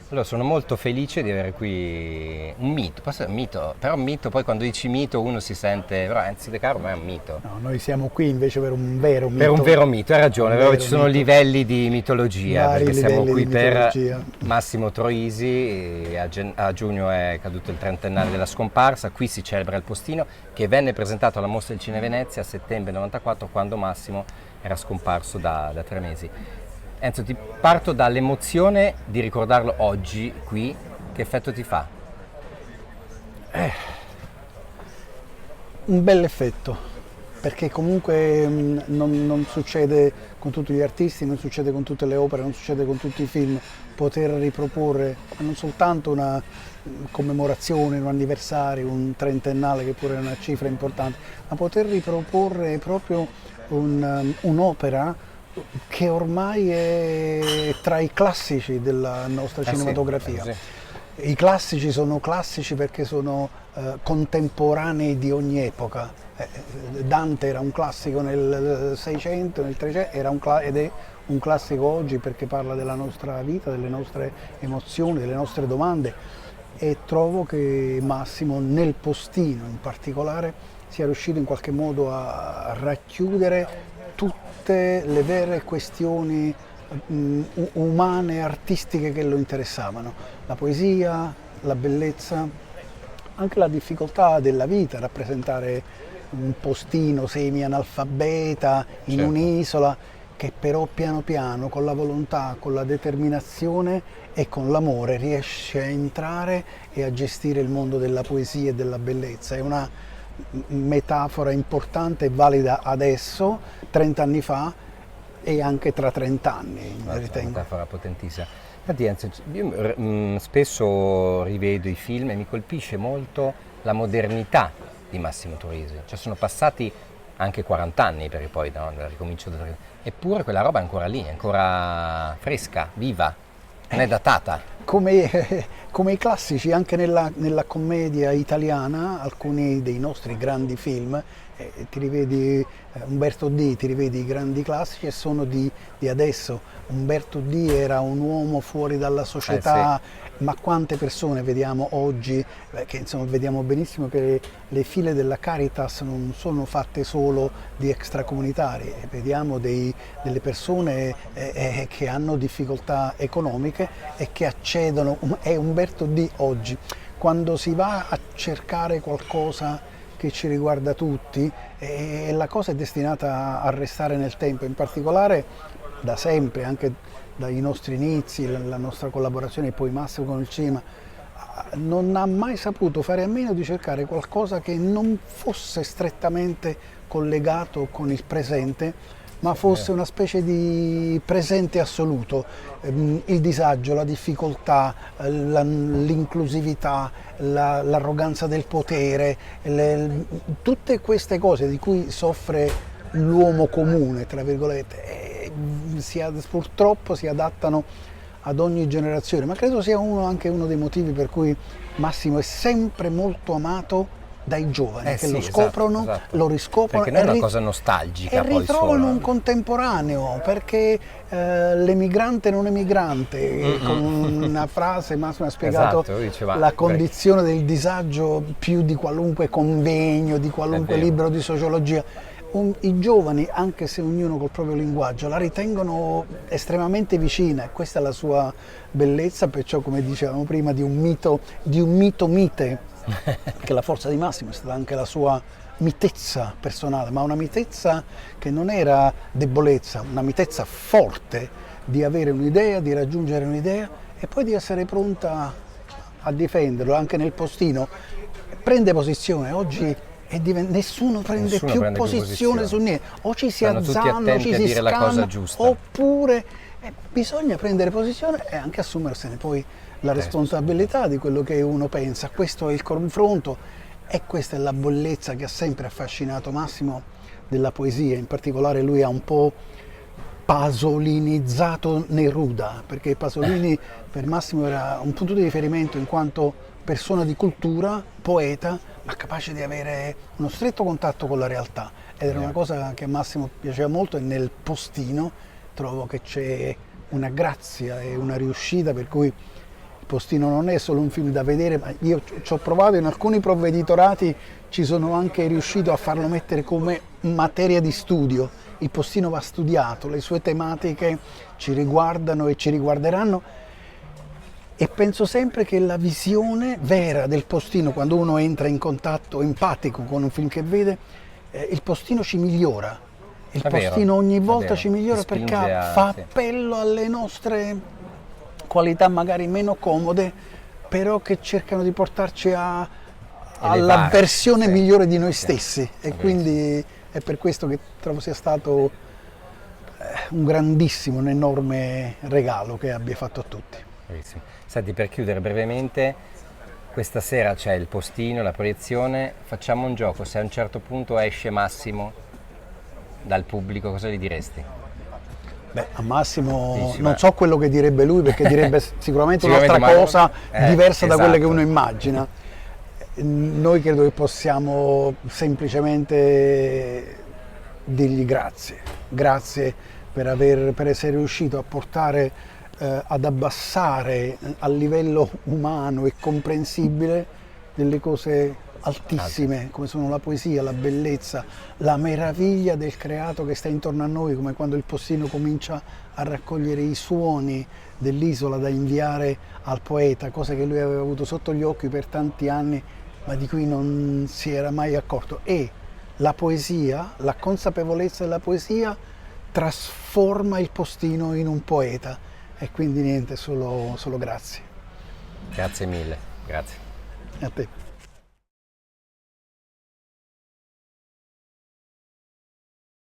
Allora, sono molto felice di avere qui un mito, posso dire un mito, però un mito, poi quando dici mito uno si sente, però Enzo De Caro ma è un mito. No, noi siamo qui invece per un vero Per un mito, vero mito, hai ragione, un è vero che vero ci sono mito, livelli di mitologia, vari perché siamo livelli di qui per mitologia. Massimo Troisi, e a giugno è caduto il trentennale della scomparsa, qui si celebra il postino che venne presentato alla Mostra del Cinema Venezia a settembre 94 quando Massimo era scomparso da 3 mesi. Enzo, ti parto dall'emozione di ricordarlo oggi qui, che effetto ti fa? Un bel effetto, perché comunque non succede con tutti gli artisti, non succede con tutte le opere, non succede con tutti i film, poter riproporre non soltanto una commemorazione, un anniversario, un trentennale che pure è una cifra importante, ma poter riproporre proprio un'opera che ormai è tra i classici della nostra Sì, cinematografia. sì. I classici sono classici perché sono contemporanei di ogni epoca. Dante era un classico nel 600, nel 300, ed è un classico oggi perché parla della nostra vita, delle nostre emozioni, delle nostre domande, e trovo che Massimo nel postino in particolare sia riuscito in qualche modo a racchiudere tutte le vere questioni umane, artistiche che lo interessavano, la poesia, la bellezza, anche la difficoltà della vita, rappresentare un postino semi-analfabeta in Certo. un'isola che però piano piano, con la volontà, con la determinazione e con l'amore riesce a entrare e a gestire il mondo della poesia e della bellezza. È una metafora importante e valida adesso, 30 anni fa e anche tra 30 anni, Una ritengo. metafora potentissima. Infatti, Enzo, io spesso rivedo i film e mi colpisce molto la modernità di Massimo Troisi. Cioè sono passati anche 40 anni perché poi no, ricomincio da... Eppure quella roba è ancora lì, è ancora fresca, viva, non è datata. Come, come i classici, anche nella commedia italiana, alcuni dei nostri grandi film, ti rivedi Umberto D, ti rivedi i grandi classici e sono di adesso. Umberto D era un uomo fuori dalla Sì, società, ma quante persone vediamo oggi, che insomma vediamo benissimo che le file della Caritas non sono fatte solo di extracomunitari, vediamo delle persone che hanno difficoltà economiche e che accedono, è Umberto D oggi. Quando si va a cercare qualcosa che ci riguarda tutti, la cosa è destinata a restare nel tempo, in particolare da sempre, anche dai nostri inizi, la nostra collaborazione e poi Massimo con il cinema, non ha mai saputo fare a meno di cercare qualcosa che non fosse strettamente collegato con il presente, ma fosse una specie di presente assoluto, il disagio, la difficoltà, l'inclusività, l'arroganza del potere, tutte queste cose di cui soffre l'uomo comune, tra virgolette, purtroppo si adattano ad ogni generazione, ma credo sia anche uno dei motivi per cui Massimo è sempre molto amato dai giovani che sì, lo esatto, scoprono, esatto. lo riscoprono Perché non è una e cosa nostalgica e poi ritrovano solo. un contemporaneo, perché l'emigrante non è migrante, con una frase Massimo ha spiegato Esatto, lui diceva, la condizione del disagio più di qualunque convegno, di qualunque vero. libro di sociologia. I giovani, anche se ognuno col proprio linguaggio, la ritengono estremamente vicina e questa è la sua bellezza, perciò come dicevamo prima di un mito mite, che la forza di Massimo è stata anche la sua mitezza personale, ma una mitezza che non era debolezza, una mitezza forte di avere un'idea, di raggiungere un'idea e poi di essere pronta a difenderlo anche nel postino. Prende posizione, oggi nessuno prende Nessuno più prende più posizione posizione. su niente, o ci si Stanno tutti azzanna, o attenti ci a si dire la cosa scanna, giusta. oppure bisogna prendere posizione e anche assumersene poi la responsabilità di quello che uno pensa. Questo è il confronto e questa è la bellezza che ha sempre affascinato Massimo della poesia, in particolare lui ha un po' pasolinizzato Neruda, perché Pasolini per Massimo era un punto di riferimento in quanto persona di cultura, poeta, ma capace di avere uno stretto contatto con la realtà. Ed era una cosa che a Massimo piaceva molto e nel postino trovo che c'è una grazia e una riuscita per cui Postino non è solo un film da vedere, ma io ci ho provato in alcuni provveditorati, ci sono anche riuscito a farlo mettere come materia di studio. Il Postino va studiato, le sue tematiche ci riguardano e ci riguarderanno, e penso sempre che la visione vera del Postino, quando uno entra in contatto empatico con un film che vede, il Postino ci migliora. Il Postino ogni volta ci migliora perché fa appello alle nostre qualità magari meno comode, però che cercano di portarci alla versione migliore di noi stessi, e quindi è per questo che trovo sia stato un grandissimo, un enorme regalo che abbia fatto a tutti. Bellissimo. Senti, per chiudere brevemente, questa sera c'è il Postino, la proiezione, facciamo un gioco: se a un certo punto esce Massimo dal pubblico, cosa gli diresti? Beh, a Massimo non so quello che direbbe lui, perché direbbe sicuramente un'altra cosa diversa da quelle che uno immagina. Noi credo che possiamo semplicemente dirgli grazie per essere riuscito a portare, ad abbassare a livello umano e comprensibile delle cose altissime, come sono la poesia, la bellezza, la meraviglia del creato che sta intorno a noi, come quando il Postino comincia a raccogliere i suoni dell'isola da inviare al poeta, cose che lui aveva avuto sotto gli occhi per tanti anni, ma di cui non si era mai accorto. E la poesia, la consapevolezza della poesia trasforma il Postino in un poeta, e quindi niente, solo grazie. Grazie mille, grazie. A te.